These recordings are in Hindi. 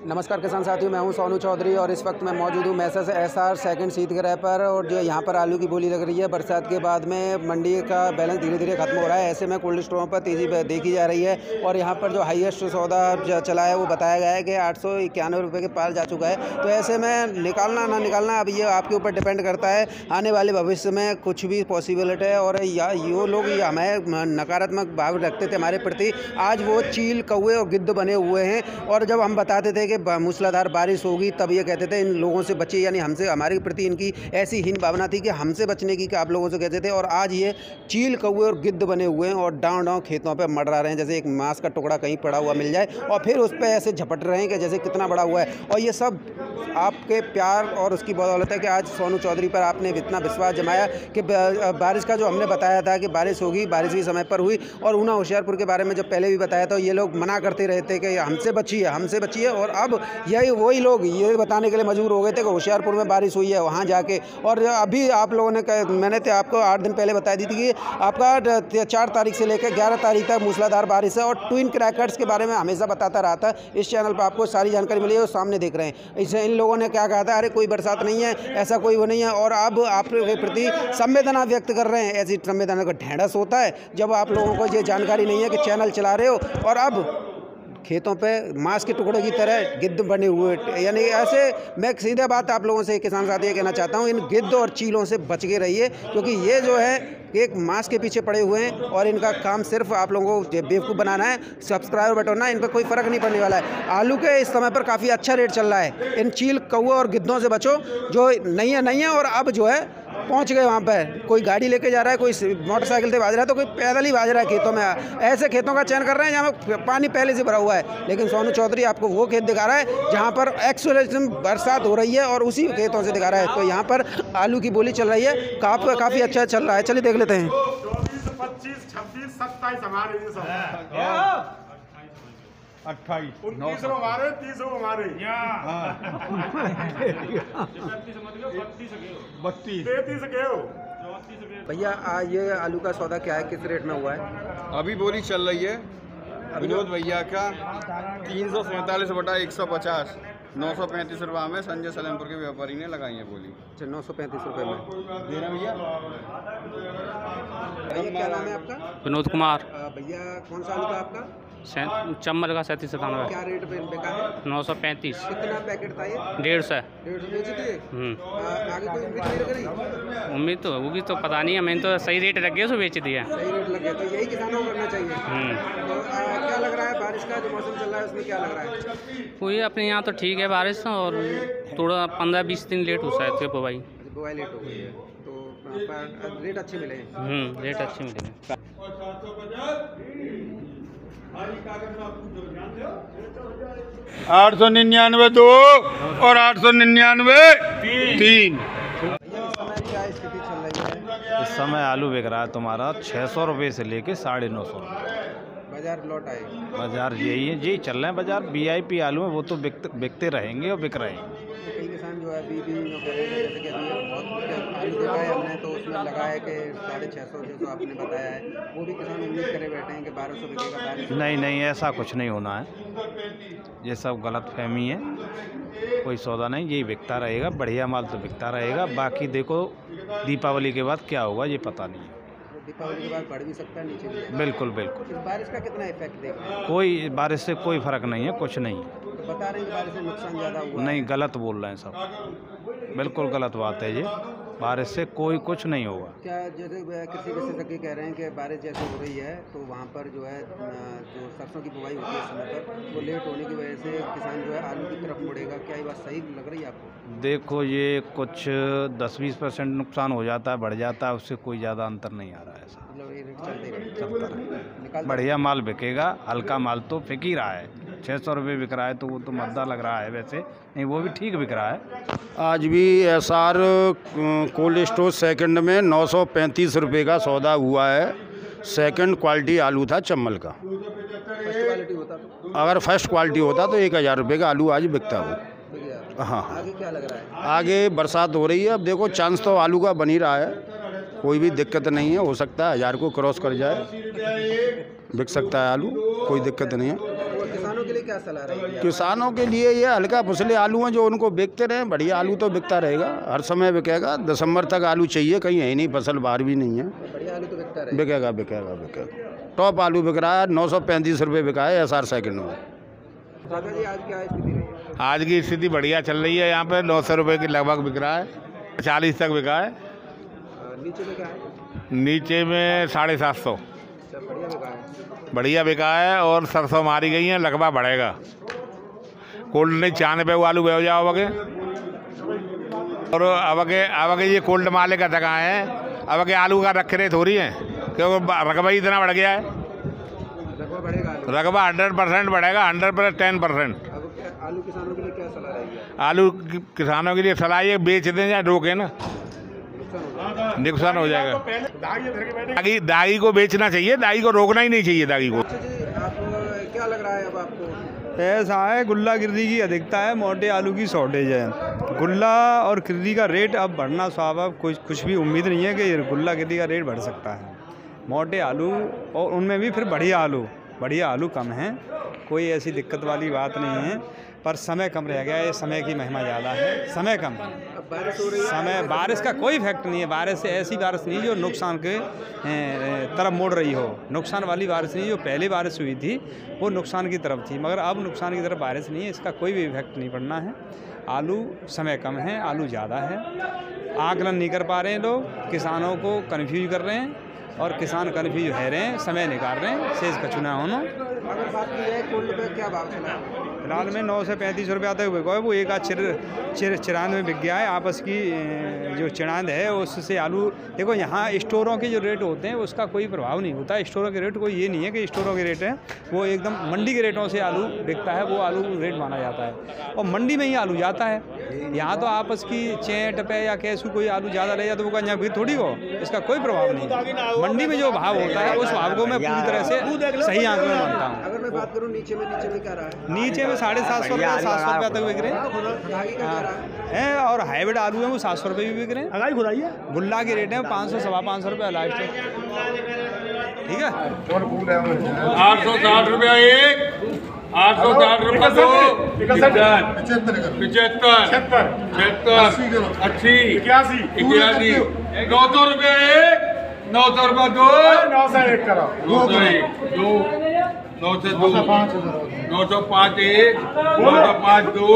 नमस्कार किसान साथियों, मैं हूं सोनू चौधरी और इस वक्त मैं मौजूद हूं मैसेज एसआर सेकंड शीतगृह पर। और जो यहां पर आलू की बोली लग रही है, बरसात के बाद में मंडी का बैलेंस धीरे धीरे खत्म हो रहा है। ऐसे में कोल्ड स्टोरों पर तेज़ी देखी जा रही है और यहां पर जो हाईएस्ट सौदा चला है वो बताया गया है कि 891 रुपये के पार जा चुका है। तो ऐसे में निकालना ना निकालना अब ये आपके ऊपर डिपेंड करता है। आने वाले भविष्य में कुछ भी पॉसिबिलिटी है और ये लोग हमें नकारात्मक भाव रखते थे हमारे प्रति, आज वो चील कौवे और गिद्ध बने हुए हैं। और जब हम बताते थे कि मूसलाधार बारिश होगी तब ये कहते थे इन लोगों से बचिए, यानी हमसे, हमारे प्रति इनकी ऐसी हीन भावना थी कि हमसे बचने की आप लोगों से कहते थे। और आज ये चील कौवे और गिद्ध बने हुए हैं और डाँव खेतों पे मडरा रहे हैं, जैसे एक मांस का टुकड़ा कहीं पड़ा हुआ मिल जाए और फिर उस पर ऐसे झपट रहे हैं कि जैसे कितना बड़ा हुआ है। और ये सब आपके प्यार और उसकी बदौलत है कि आज सोनू चौधरी पर आपने इतना विश्वास जमाया कि बारिश का जो हमने बताया था कि बारिश होगी, बारिश भी समय पर हुई। और ऊना होशियारपुर के बारे में जब पहले भी बताया था, ये लोग मना करते रहते कि हमसे बचिए, हमसे बचिए। और अब यही वही लोग ये बताने के लिए मजबूर हो गए थे कि होशियारपुर में बारिश हुई है वहाँ जाके। और अभी आप लोगों ने मैंने तो आपको 8 दिन पहले बता दी थी कि आपका 4 तारीख से लेकर 11 तारीख तक मूसलाधार बारिश है। और ट्विन क्रैकर्स के बारे में हमेशा बताता रहा था, इस चैनल पर आपको सारी जानकारी मिली है और सामने देख रहे हैं। इससे इन लोगों ने क्या कहा था, अरे कोई बरसात नहीं है, ऐसा कोई वो नहीं है। और अब आपके प्रति संवेदना व्यक्त कर रहे हैं। ऐसी संवेदना का ढेंढस होता है जब आप लोगों को ये जानकारी नहीं है कि चैनल चला रहे हो और अब खेतों पे मांस के टुकड़े की तरह गिद्ध बने हुए। यानी ऐसे मैं सीधा बात आप लोगों से किसान साथी कहना चाहता हूँ, इन गिद्ध और चीलों से बच के रहिए, क्योंकि ये जो है एक मांस के पीछे पड़े हुए हैं और इनका काम सिर्फ आप लोगों को बेवकूफ़ बनाना है, सब्सक्राइबर बटोरना है। इन पर कोई फ़र्क नहीं पड़ने वाला है। आलू के इस समय पर काफ़ी अच्छा रेट चल रहा है। इन चील कौवे और गिद्धों से बचो, जो नहीं है। और अब जो है पहुंच गए वहाँ पर, कोई गाड़ी लेके जा रहा है, कोई मोटरसाइकिल से भाज रहा है, तो कोई पैदल ही भाज रहा है खेतों में। ऐसे खेतों का चयन कर रहे हैं जहाँ पर पानी पहले से भरा हुआ है। लेकिन सोनू चौधरी आपको वो खेत दिखा रहा है जहाँ पर एक्सेलरेशन बरसात हो रही है और उसी खेतों से दिखा रहा है। तो यहाँ पर आलू की बोली चल रही है, काफ़ी अच्छा चल रहा है। चलिए देख लेते हैं। 24, 25, 26, 27 हमारे 28, 29 हमारे, 30 हमारे, 32। 33 के हो। भैया ये आलू का सौदा क्या है, किस रेट में हुआ है? अभी बोली चल रही है विनोद भैया का 347/150, 935 रुपये में संजय सलेमपुर के व्यापारी ने लगाई है बोली। अच्छा, 935 रुपये में देना भैया। भैया क्या नाम है आपका? विनोद कुमार। भैया कौन सा आलू था आपका? चम्मल का 3797। क्या रेट पे बिका है? 935। कितना पैकेट था ये? 150। 150 बेच दिए? आगे कोई उम्मीद नहीं लग रही? उम्मीद तो होगी, तो पता नहीं है, मैंने तो सही रेट लग गया, सो बेच दिया। सही रेट लग गया, तो यही किसानों को करना चाहिए। तो क्या लग रहा है, बारिश का जो मौसम चल रहा है उसमें क्या लग रहा है? वही अपने यहाँ तो ठीक है बारिश, और थोड़ा 15-20 दिन लेट हो सकती है बुवाई। बुवाई लेट हो गई है, तो रेट अच्छे मिले हैं। रेट अच्छे मिले हैं। 899 2 और 899 3। क्या स्थिति चल रही है? इस समय आलू बिक रहा है तुम्हारा 600 रुपये से लेके 950। बाजार लौट आए? बाजार यही चल रहे हैं बाजार। वीआईपी आलू है, वो तो बिकते रहेंगे और बिक रहे हैं। कई किसान जो है अभी भी कह रहे हैं, जैसे कि अभी बहुत आलू देखा है हमने, तो उसमें लगा है कि 650 आपने बताया है, वो भी किसान उम्मीद करे बैठे हैं कि 1200 बिकेगा, 1200। नहीं, ऐसा कुछ नहीं होना है, ये सब गलत फहमी है। कोई सौदा नहीं, यही बिकता रहेगा, बढ़िया माल तो बिकता रहेगा। बाकी देखो दीपावली के बाद क्या होगा ये पता नहीं है। दीपावली के बाद बढ़ भी सकता है, नीचे भी। बिल्कुल। इस बारिश का कितना इफेक्ट देख रहे हैं? कोई बारिश से कोई फ़र्क नहीं है, कुछ नहीं है। तो बता रहे हैं कि बारिश से नुकसान ज़्यादा हुआ? नहीं, गलत बोल रहे हैं सब, बिल्कुल गलत बात है ये। बारिश से कोई कुछ नहीं होगा। क्या जैसे कृषि विशेषज्ञ कह रहे हैं कि बारिश जैसे हो रही है तो वहाँ पर जो है जो सरसों की बुवाई होती है इस समय पर, वो लेट होने की वजह से किसान जो है आलू की तरफ मुड़ेगा, क्या ये बात सही लग रही है आपको? देखो ये कुछ 10-20% नुकसान हो जाता है, बढ़ जाता है, उससे कोई ज़्यादा अंतर नहीं आ रहा है। ऐसा मतलब ये रेट चलते चलता रहे, निकाल बढ़िया माल बिकेगा। हल्का माल तो बिक ही रहा है, 600 रुपये बिक रहा है, तो वो तो मद्दा लग रहा है। वैसे नहीं, वो भी ठीक बिक रहा है। आज भी एसआर कोल्ड स्टोर सेकंड में 935 रुपये का सौदा हुआ है। सेकंड क्वालिटी आलू था चम्मल का। क्वालिटी होता तो अगर फर्स्ट क्वालिटी होता तो 1000 रुपये का आलू आज बिकता हो। हाँ, आगे क्या लग रहा है? आगे बरसात हो रही है, अब देखो चांस तो आलू का बन ही रहा है, कोई भी दिक्कत नहीं है। हो सकता है 1000 को क्रॉस कर जाए, बिक सकता है आलू, कोई दिक्कत नहीं है। किसानों के लिए क्या सलाह रहेगी? किसानों के लिए ये हल्का फुसले आलू हैं जो उनको बेचते रहे। बढ़िया आलू तो बिकता रहेगा, हर समय बिकेगा। दिसंबर तक आलू चाहिए, कहीं है ही नहीं, फसल बाहर भी नहीं है। बढ़िया आलू तो बिकता रहेगा। बिकेगा बिकेगा बिकेगा। टॉप आलू बिक रहा है, 935 रुपये बिका है SR सेकंड में। दादा जी आज क्या स्थिति रही है? आज की स्थिति बढ़िया चल रही है। यहाँ पे 900 रुपये के लगभग बिक रहा है, 40 तक बिका है। नीचे में क्या है? नीचे में 750। बढ़िया बिका है। बढ़िया बिका है और सरसों मारी गई है, लगभग बढ़ेगा। कोल्ड नहीं 94 वो आलू बह जाओ अबके। और अबके ये कोल्ड माले का दगा है, अबके आलू का रख रहे थोड़ी है, क्योंकि रकबा ही इतना बढ़ गया है। रकबा 100% बढ़ेगा, 100% 10%। आलू किसानों के लिए क्या सलाह रहेगी? आलू किसानों के लिए सलाह ये बेच दें या रोके ना, नुकसान हो जाएगा। दागी को बेचना चाहिए, दागी को रोकना ही नहीं चाहिए। दागी को अच्छा जी, आप क्या लग रहा है अब आपको? ऐसा है, गुल्ला गिरदी की अधिकता है, मोटे आलू की शॉर्टेज है। गुल्ला और गिरदी का रेट अब बढ़ना स्वाभाविक, कुछ भी उम्मीद नहीं है कि गुल्ला गिरदी का रेट बढ़ सकता है। मोटे आलू और उनमें भी फिर बढ़िया आलू कम हैं, कोई ऐसी दिक्कत वाली बात नहीं है। पर समय कम रह गया है, समय की महिमा ज़्यादा है, समय कम है। बारिश हो रही है, समय बारिश का कोई इफेक्ट नहीं है। बारिश से ऐसी बारिश नहीं जो नुकसान के तरफ मोड़ रही हो। नुकसान वाली बारिश नहीं, जो पहले बारिश हुई थी वो नुकसान की तरफ थी, मगर अब नुकसान की तरफ बारिश नहीं है, इसका कोई भी इफेक्ट नहीं पड़ना है। आलू समय कम है, आलू ज़्यादा है। आकलन नहीं कर पा रहे हैं लोग, किसानों को कन्फ्यूज कर रहे हैं और किसान कन्फ्यूज है रहे हैं, समय निकाल रहे हैं, सेज का चुना होना। अगर बात की जाए कोल्ड पे क्या भाव चला है? फिलहाल में 9 से 35 रुपये आता है वो एक आध चिरांद में बिक गया है। आपस की जो चिरांद है उससे आलू, देखो यहाँ स्टोरों के जो रेट होते हैं उसका कोई प्रभाव नहीं होता। स्टोरों के रेट कोई ये नहीं है कि स्टोरों के रेट हैं वो एकदम मंडी के रेटों से आलू बिकता है, वो आलू रेट माना जाता है और मंडी में ही आलू जाता है। यहाँ तो आपस की चेंट पे या कैसू कोई आलू ज़्यादा ले जाता है, वो यहाँ भी थोड़ी हो, इसका कोई प्रभाव नहीं। मंडी में जो भाव होता है उस भाव को मैं पूरी तरह से सही आंकलन मानता हूँ। अगर मैं बात करूँ नीचे में क्या रहा है? नीचे में 750 रुपये 700 रुपये तक बिक रहे हैं और हाइब्रिड आलू है वो 700 रुपये भी बिक रहे हैं। गुल्ला के रेट है 500 सवा 500 रुपये लास्ट है। ठीक है, 860 रुपया एक, 860 रुपया दो, 75, 80, 81, 900 रुपया एक, 900 रुपया दो, 901 करो। 905 एक, 905 दो,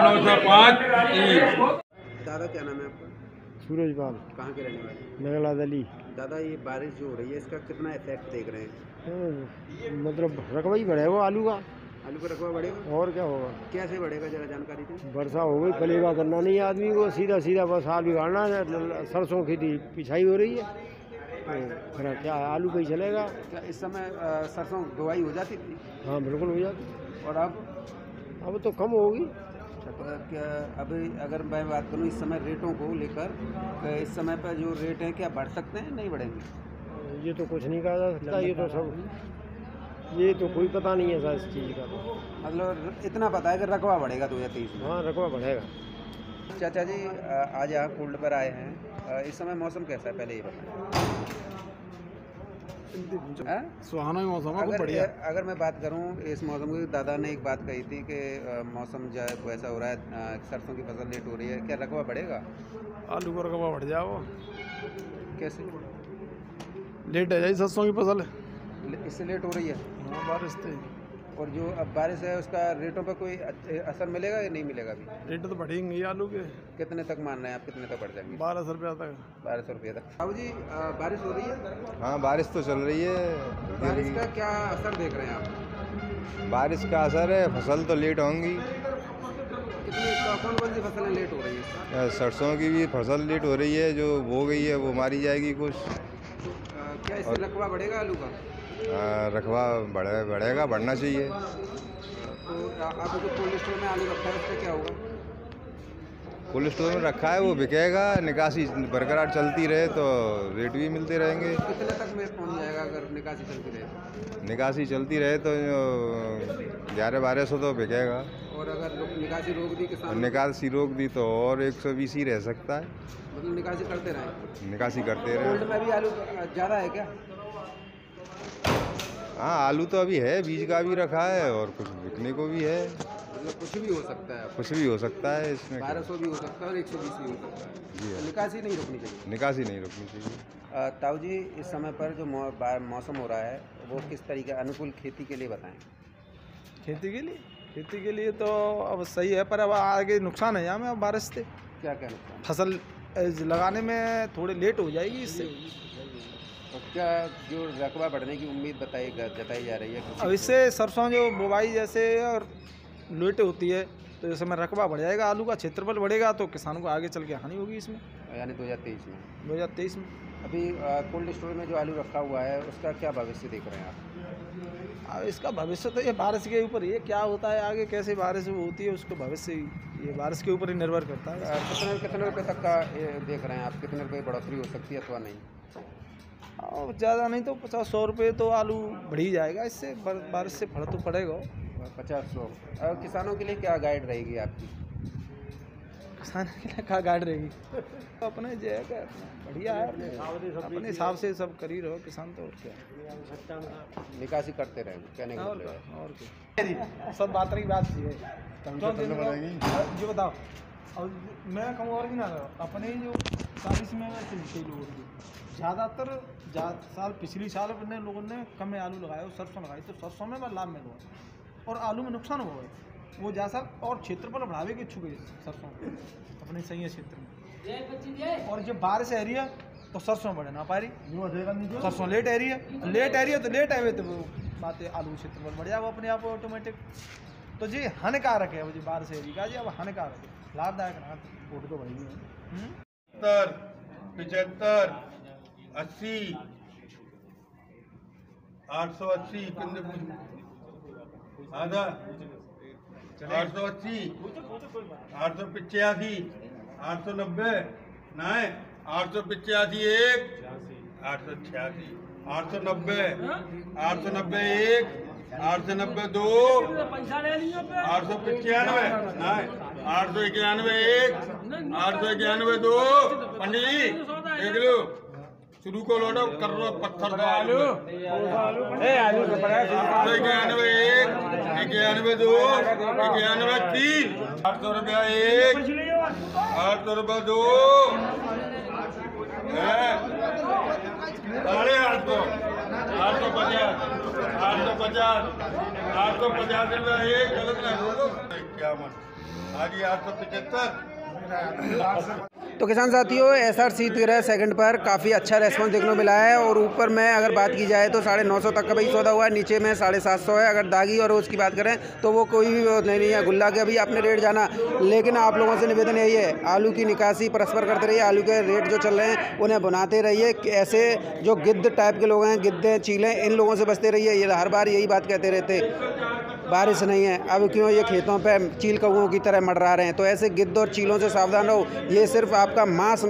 905 एक। दादा क्या नाम है आपका? सूरजपाल, कहाँ के रहने वाले? नगला दली। दादा ये बारिश जो हो रही है इसका कितना इफेक्ट देख रहे हैं? मतलब रकबा ही बढ़ेगा आलू का, आलू का रकबा बढ़ेगा और क्या होगा। कैसे बढ़ेगा जरा जानकारी दें। वर्षा हो गई, पलेगा करना नहीं आदमी को, सीधा बस आलू गाड़ना है। सरसों की पिछाई हो रही है, फिर क्या है, आलू पे ही चलेगा। क्या इस समय सरसों बुआई हो जाती थी? हाँ बिल्कुल हो जाती, और अब तो कम होगी। तो क्या अभी अगर मैं बात करूँ इस समय रेटों को लेकर, इस समय पर जो रेट हैं क्या बढ़ सकते हैं, नहीं बढ़ेंगे? ये तो कुछ नहीं कहा जा सकता, ये तो कोई पता नहीं है सर इस चीज़ का। तो मतलब इतना पता है कि रकबा बढ़ेगा 2023 में। हाँ रकबा बढ़ेगा। चाचा जी आज यहाँ कोल्ड पर आए हैं, इस समय मौसम कैसा है पहले ये बताएं। सुहाना मौसम है, बढ़िया। अगर मैं बात करूँ इस मौसम की, दादा ने एक बात कही थी कि मौसम जो है वैसा हो रहा है, सरसों की फसल लेट हो रही है, क्या रकबा बढ़ेगा? आलू का रकबा बढ़ जाओ। कैसे लेट है जाए सरसों की फसल, इससे लेट हो रही है? हाँ बारिश थी। और जो अब बारिश है उसका रेटों पर कोई असर मिलेगा या नहीं मिलेगा? अभी रेट तो बढ़ेंगे आलू के। कितने तक मान रहे हैं आप, कितने तक बढ़ जाएंगे? 1200 रुपया तक। 1200 रुपये तक। बाबू जी बारिश हो रही है? हाँ बारिश तो चल रही है। बारिश का क्या असर देख रहे हैं आप? बारिश का असर है, फसल तो लेट होंगी। कौन सी फसलें लेट हो रही है? सरसों की भी फसल लेट हो रही है, जो बो गई है वो मारी जाएगी कुछ। क्या इससे रकबा बढ़ेगा आलू का? रकबा बढ़ेगा, बढ़ना चाहिए। तो आप जो कोल्ड स्टोर में आलू रखा है उसका क्या होगा? कोल्ड स्टोर में रखा है वो बिकेगा, निकासी बरकरार चलती रहे तो रेट भी मिलते रहेंगे। कितने तक में पहुंच जाएगा अगर निकासी चलती रहे? निकासी चलती रहे तो 1100-1200 तो बिकेगा। और अगर निकासी रोक दी किसान? निकासी रोक दी तो और 120 ही रह सकता है। मतलब निकासी करते रहें? निकासी करते रहे। कोल्ड में भी आलू ज़्यादा है क्या? हाँ, आलू तो अभी है, बीज का भी रखा है और कुछ बिकने को भी है। मतलब कुछ भी हो सकता है, कुछ भी हो सकता है इसमें। 1200 भी हो सकता है और 120 भी हो सकता है। जी हाँ। निकासी नहीं रुकनी चाहिए। निकासी नहीं रुकनी चाहिए। ताऊ जी, इस समय पर जो मौसम हो रहा है वो किस तरीके अनुकूल खेती के लिए बताएं। खेती के लिए तो अब सही है, पर अब आगे नुकसान है यहाँ में। अब बारिश से क्या क्या नुकसान? फसल लगाने में थोड़ी लेट हो जाएगी इससे। तो क्या जो रकबा बढ़ने की उम्मीद जताई जा रही है? अब इससे सरसों जो बुवाई जैसे और लेट होती है तो इस समय रकबा बढ़ जाएगा, आलू का क्षेत्रफल बढ़ेगा तो किसानों को आगे चल के हानि होगी इसमें, यानी 2023 में। 2023 में। अभी कोल्ड स्टोर में जो आलू रखा हुआ है उसका क्या भविष्य देख रहे हैं आप? अब इसका भविष्य तो ये बारिश के ऊपर, ये क्या होता है आगे, कैसे बारिश होती है उसको भविष्य ये बारिश के ऊपर ही निर्भर करता है। कितने रुपये तक का देख रहे हैं आप? कितने रुपये बढ़ोतरी हो सकती है अथवा नहीं? और ज़्यादा नहीं तो 50-100 रुपये तो आलू बढ़ ही जाएगा इससे, बारिश से फर्क तो पड़ेगा। 50-100। और किसानों के लिए क्या गाइड रहेगी आपकी? किसान के लिए क्या गाइड रहेगी? अपने जो है बढ़िया है, अपने हिसाब से सब कर ही रहो किसान तो, और क्या निकासी करते रहे कहने का मतलब है। और क्या सब बात रही बात जो बताओ। और मैं कहूँ और भी ना अपने जो 40 में कई लोगों की ज़्यादातर साल पिछली साल अपने लोगों ने कम में आलू लगाया, सरसों लगाई तो सरसों में लाभ में हुआ और आलू में नुकसान हुआ है। वो जैसा और क्षेत्रफल बढ़ावे के इच्छुक है सरसों अपने सही है क्षेत्र में। और जब बारिश आ रही है तो सरसों बढ़े ना पा रही, सरसों लेट आ रही है तो लेट आए तो वो बात है आलू क्षेत्रफल बढ़ जाएगा अपने आप ऑटोमेटिक। तो जी हानिकारक है वो जी बारिश आ रही का जी, अब हानिकारक है, लाभदायक ना फोटो तो भाई है। 75, 80, 880 आधा 880, 885, 890 नहीं 885 1, 886, 890, 890 1, 890 2, 895 नहीं 891 1, 891 2। पंडित जी देख लो, शुरू को लौटो कर लो पत्थर दो आलू 91 1, 91 2, 91 3, 800 रुपया 1, 800 रुपया 2, 850 रुपया 1, गलत ना बोलो क्या मन आज 875। तो किसान साथियों, एसआर शीतगृह सेकंड पर काफ़ी अच्छा रेस्पॉन्स देखने को मिला है और ऊपर में अगर बात की जाए तो 950 तक का भाई सौदा हुआ है, नीचे में 750 है। अगर दागी और उसकी बात करें तो वो कोई भी नहीं है, गुल्ला के अभी आपने रेट जाना। लेकिन आप लोगों से निवेदन यही है, आलू की निकासी परस्पर करते रहिए, आलू के रेट जो चल रहे हैं उन्हें बनाते रहिए। ऐसे जो गिद्ध टाइप के लोग हैं, गिद्ध चीलें, इन लोगों से बचते रहिए। ये हर बार यही बात कहते रहते, बारिश नहीं है अब क्यों ये खेतों पे चील कौओं की तरह मंडरा रहे हैं। तो ऐसे गिद्ध और चीलों से सावधान रहो, ये सिर्फ आपका मांस